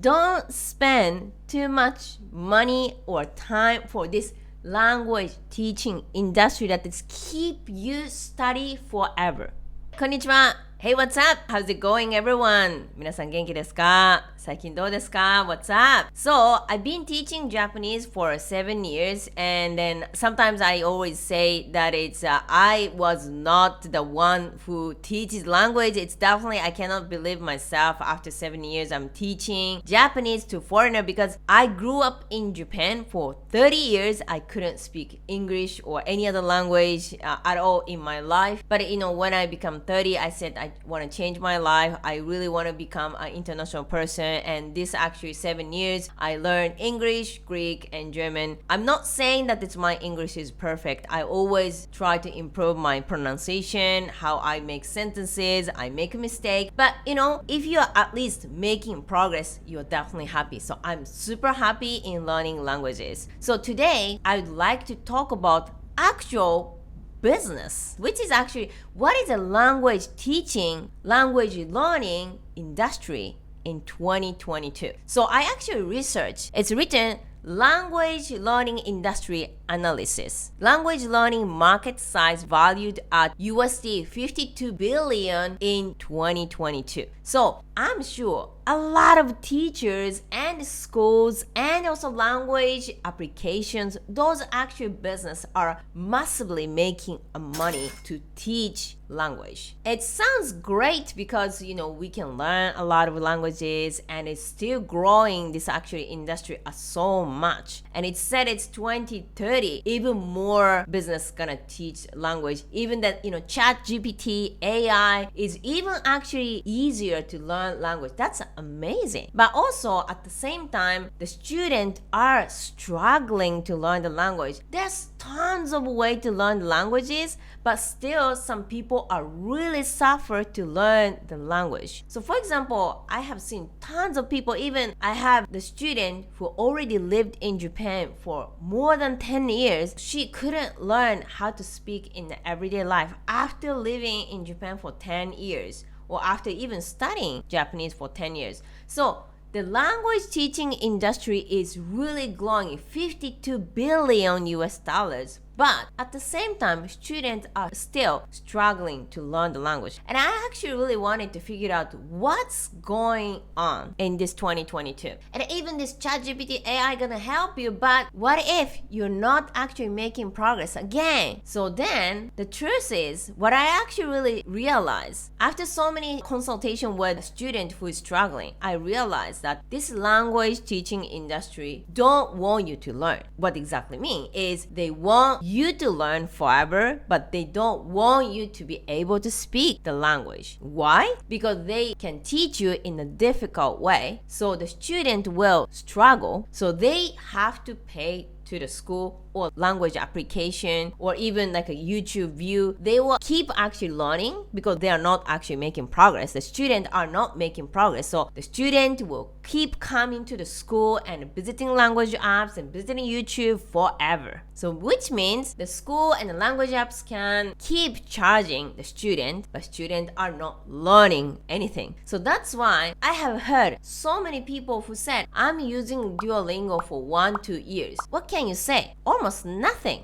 don't spend too much money or time for this language teaching industry that is keep you study forever. こんにちは。Hey, what's up? How's it going, everyone? 皆さん元気ですか？最近どうですか？ What's up? So, I've been teaching Japanese for 7 years, and then sometimes I always say that it's I was not the one who teaches language. It's definitely, I cannot believe myself after 7 years I'm teaching Japanese to foreigner because I grew up in Japan for 30 years. I couldn't speak English or any other language at all in my life. But when I become 30, I said I want to change my life. I really want to become an international person. And this actually 7 years, I learned English, Greek, and German. I'm not saying that my English is perfect. I always try to improve my pronunciation, how I make sentences. I make a mistake. But if you're at least making progress, you're definitely happy. So I'm super happy in learning languages. So today, I would like to talk about actual business, which is actually what is a language teaching, language learning industry in 2022. So I actually researched, it's written language learning industry analysis. Language learning market size valued at USD 52 billion in 2022. So I'm sure a lot of teachers and schools and also language applications, those actual business are massively making money to teach language. It sounds great because we can learn a lot of languages and it's still growing, this actually industry so much. And it said it's 2030, even more business gonna teach language. Even that chat GPT, AI is even actually easier to learn language. That's amazing. But also at the same time, the students are struggling to learn the language. There's tons of ways to learn the languages, but still some people are really suffer to learn the language. So for example, I have seen tons of people, even I have the student who already lived in Japan for more than 10 years. She couldn't learn how to speak in the everyday life after living in Japan for 10 years or after even studying Japanese for 10 years. So the language teaching industry is really growing, 52 billion US dollars. But at the same time, students are still struggling to learn the language. And I actually really wanted to figure out what's going on in this 2022. And even this ChatGPT AI gonna help you, but what if you're not actually making progress again? So then the truth is, what I actually really realized after so many consultation with a student who is struggling, I realized that this language teaching industry don't want you to learn. What exactly mean is they want you to learn forever, but they don't want you to be able to speak the language. Why? Because they can teach you in a difficult way, so the student will struggle, so they have to pay to the school or language application or even like a YouTube view. They will keep actually learning because they are not actually making progress. The students are not making progress. So the student will keep coming to the school and visiting language apps and visiting YouTube forever. So which means the school and the language apps can keep charging the student, but students are not learning anything. So that's why I have heard so many people who said, I'm using Duolingo for 1-2 years. What can you say? Almost nothing.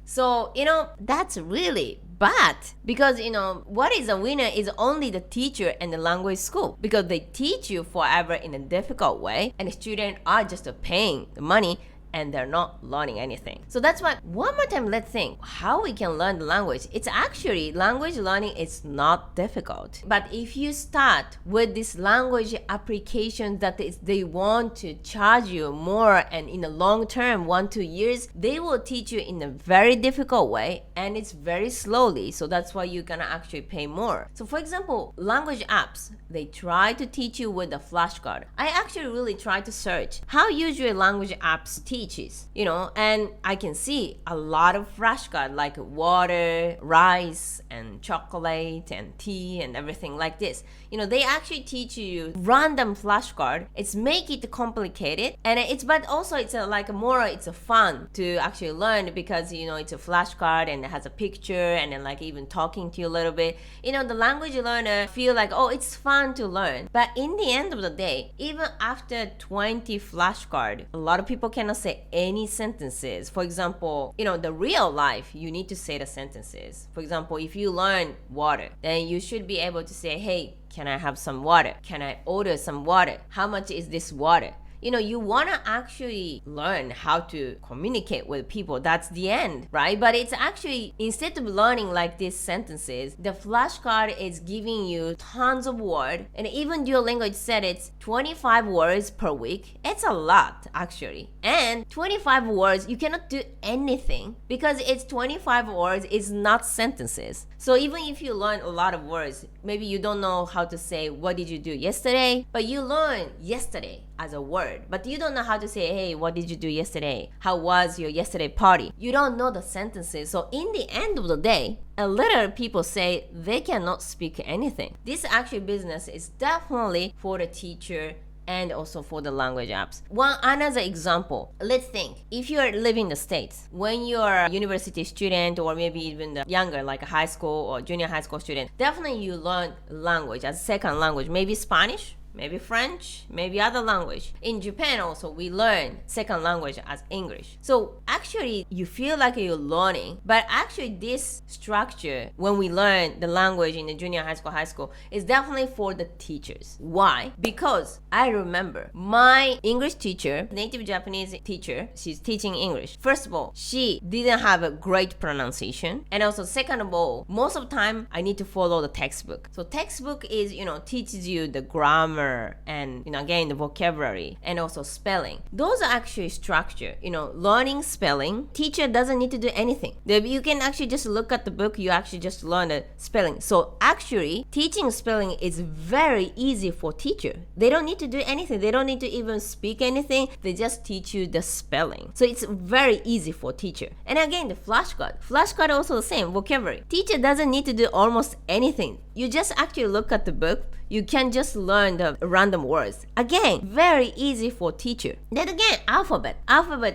So, that's really bad because, what is a winner is only the teacher and the language school because they teach you forever in a difficult way and the students are just paying the money and they're not learning anything. So that's why one more time, let's think how we can learn the language. It's actually language learning is not difficult. But if you start with this language application that they want to charge you more and in the long term, 1-2 years, they will teach you in a very difficult way and it's very slowly. So that's why you're gonna actually pay more. So for example, language apps, they try to teach you with a flashcard. I actually really try to search how usually language apps teach teaches, and I can see a lot of flashcards like water, rice, and chocolate, and tea, and everything like this. They actually teach you random flashcard. It's make it complicated, and but also it's a fun to actually learn because it's a flashcard and it has a picture and then even talking to you a little bit. The language learner feel like, oh, it's fun to learn. But in the end of the day, even after 20 flashcard, a lot of people cannot say any sentences. For example, the real life, you need to say the sentences. For example, if you learn water, then you should be able to say, hey, can I have some water? Can I order some water? How much is this water? You want to actually learn how to communicate with people. That's the end, right? But it's actually, instead of learning like these sentences, the flashcard is giving you tons of words. And even Duolingo said it's 25 words per week. It's a lot, actually. And 25 words, you cannot do anything because it's 25 words, it's not sentences. So even if you learn a lot of words, maybe you don't know how to say, what did you do yesterday? But you learn yesterday as a word, but you don't know how to say, hey, what did you do yesterday? How was your yesterday party? You don't know the sentences. So in the end of the day, a lot of people say they cannot speak anything. This actual business is definitely for the teacher and also for the language apps. Another example, let's think, if you are living in the States, when you're a university student or maybe even the younger, like a high school or junior high school student, definitely you learn language as a second language, maybe Spanish, maybe French, maybe other language. In Japan also, we learn second language as English. So actually, you feel like you're learning, but actually this structure, when we learn the language in the junior high school, is definitely for the teachers. Why? Because I remember my English teacher, native Japanese teacher, she's teaching English. First of all, she didn't have a great pronunciation. And also, second of all, most of the time, I need to follow the textbook. So textbook is, teaches you the grammar, and again the vocabulary and also spelling. Those are actually structure. Learning spelling, teacher doesn't need to do anything. You can actually just look at the book, you actually just learn the spelling. So actually teaching spelling is very easy for teacher. They don't need to do anything. They don't need to even speak anything. They just teach you the spelling. So it's very easy for teacher. And again, the flashcard also the same vocabulary. Teacher doesn't need to do almost anything. You just actually look at the book. You can just learn the random words. Again, very easy for teacher. Then again, alphabet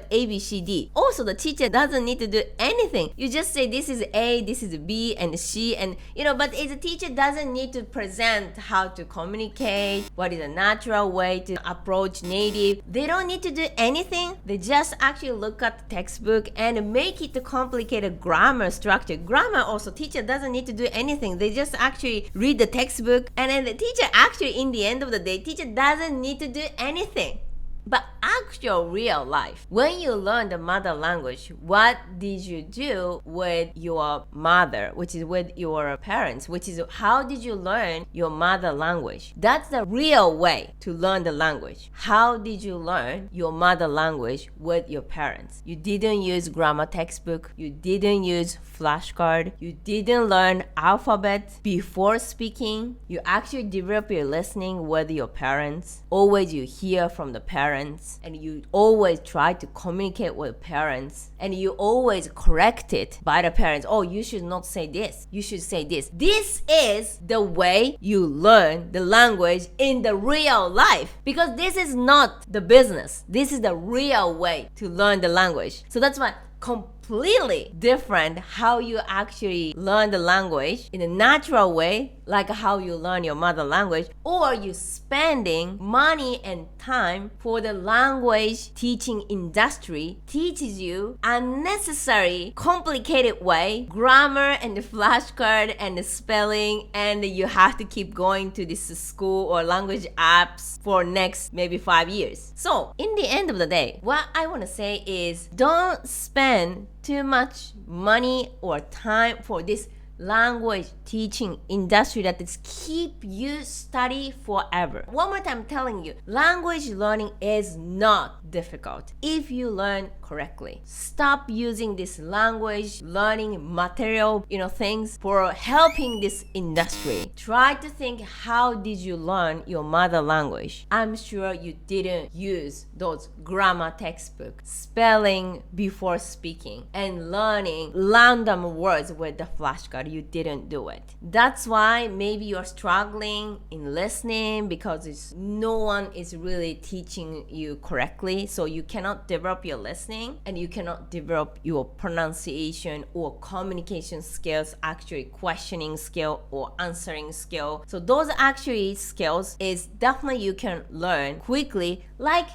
A, B, C, D. Also, the teacher doesn't need to do anything. You just say this is A, this is B, and C, and but the teacher doesn't need to present how to communicate, what is a natural way to approach native. They don't need to do anything. They just actually look at the textbook and make it a complicated grammar structure. Grammar also, teacher doesn't need to do anything. They just actually read the textbook, and then the teacher actually, in the end of the day, teacher doesn't need to do anything. But actual real life, when you learn the mother language, what did you do with your mother, which is with your parents, which is how did you learn your mother language? That's the real way to learn the language. How did you learn your mother language with your parents? You didn't use grammar textbook. You didn't use flashcard. You didn't learn alphabet before speaking. You actually develop your listening with your parents. Always you hear from the parents. And you always try to communicate with parents, and you always correct it by the parents. Oh, you should not say this. You should say this. This is the way you learn the language in the real life, because this is not the business. This is the real way to learn the language. So that's why completely different how you actually learn the language in a natural way, like how you learn your mother language, or you spending money and time for the language teaching industry teaches you unnecessary complicated way, grammar and the flashcard and the spelling, and you have to keep going to this school or language apps for next maybe 5 years. So in the end of the day, what I want to say is don't spend too much money or time for this language teaching industry that is keep you study forever. One more time, I'm telling you, language learning is not difficult if you learn correctly. correctly. Stop using this language learning material, things for helping this industry. Try to think, how did you learn your mother language? I'm sure you didn't use those grammar textbooks, spelling before speaking, and learning random words with the flashcard. You didn't do it. That's why maybe you're struggling in listening because no one is really teaching you correctly. So you cannot develop your listening and you cannot develop your pronunciation or communication skills, actually questioning skill or answering skill. So those actually skills is definitely you can learn quickly, like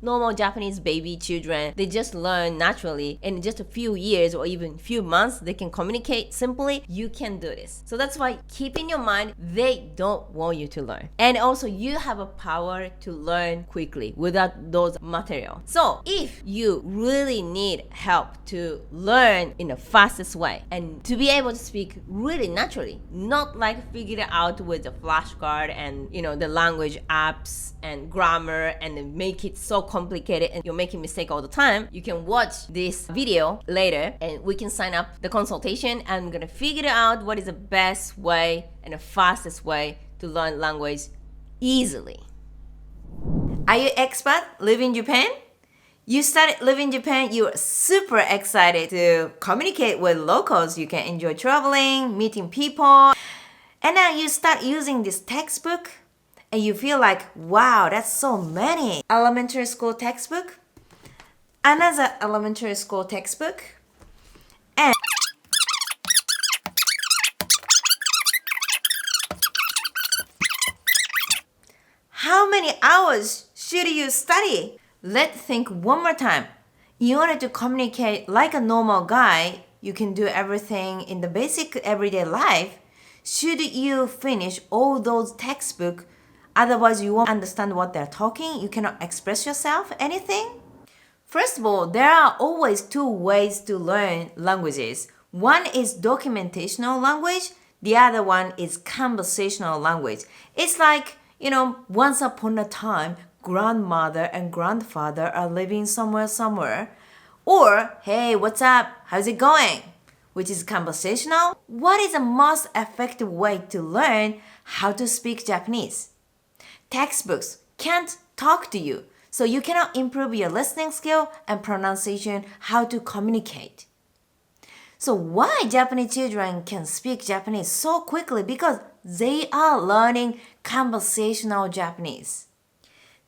normal Japanese baby children. They just learn naturally in just a few years or even few months. They can communicate simply. You can do this. So that's why keep in your mind, they don't want you to learn. And also you have a power to learn quickly without those material. So if you really need help to learn in the fastest way and to be able to speak really naturally, not like figure it out with the flashcard and the language apps and grammar and then make it so complicated and you're making mistake all the time, you can watch this video later and we can sign up the consultation. I'm gonna figure out what is the best way and the fastest way to learn language easily. Are you expat living in Japan? You started living in Japan, you're super excited to communicate with locals. You can enjoy traveling, meeting people. And now you start using this textbook and you feel like, wow, that's so many. Elementary school textbook, another elementary school textbook, and how many hours should you study? Let's think one more time. In order to communicate like a normal guy, you can do everything in the basic everyday life. Should you finish all those textbooks? Otherwise, you won't understand what they're talking. You cannot express yourself, anything. First of all, there are always two ways to learn languages. One is documentational language. The other one is conversational language. It's like, once upon a time, grandmother and grandfather are living somewhere. Or, hey, what's up? How's it going? Which is conversational. What is the most effective way to learn how to speak Japanese? Textbooks can't talk to you, so you cannot improve your listening skill and pronunciation, how to communicate. So why Japanese children can speak Japanese so quickly? Because they are learning conversational Japanese.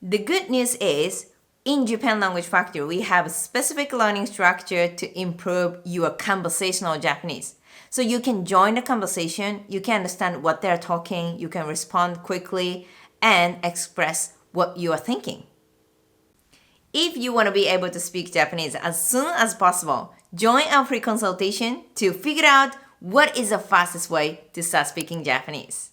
The good news is, in Japan Language Factory, we have a specific learning structure to improve your conversational Japanese. So you can join the conversation, you can understand what they're talking, you can respond quickly, and express what you are thinking. If you want to be able to speak Japanese as soon as possible, join our free consultation to figure out what is the fastest way to start speaking Japanese.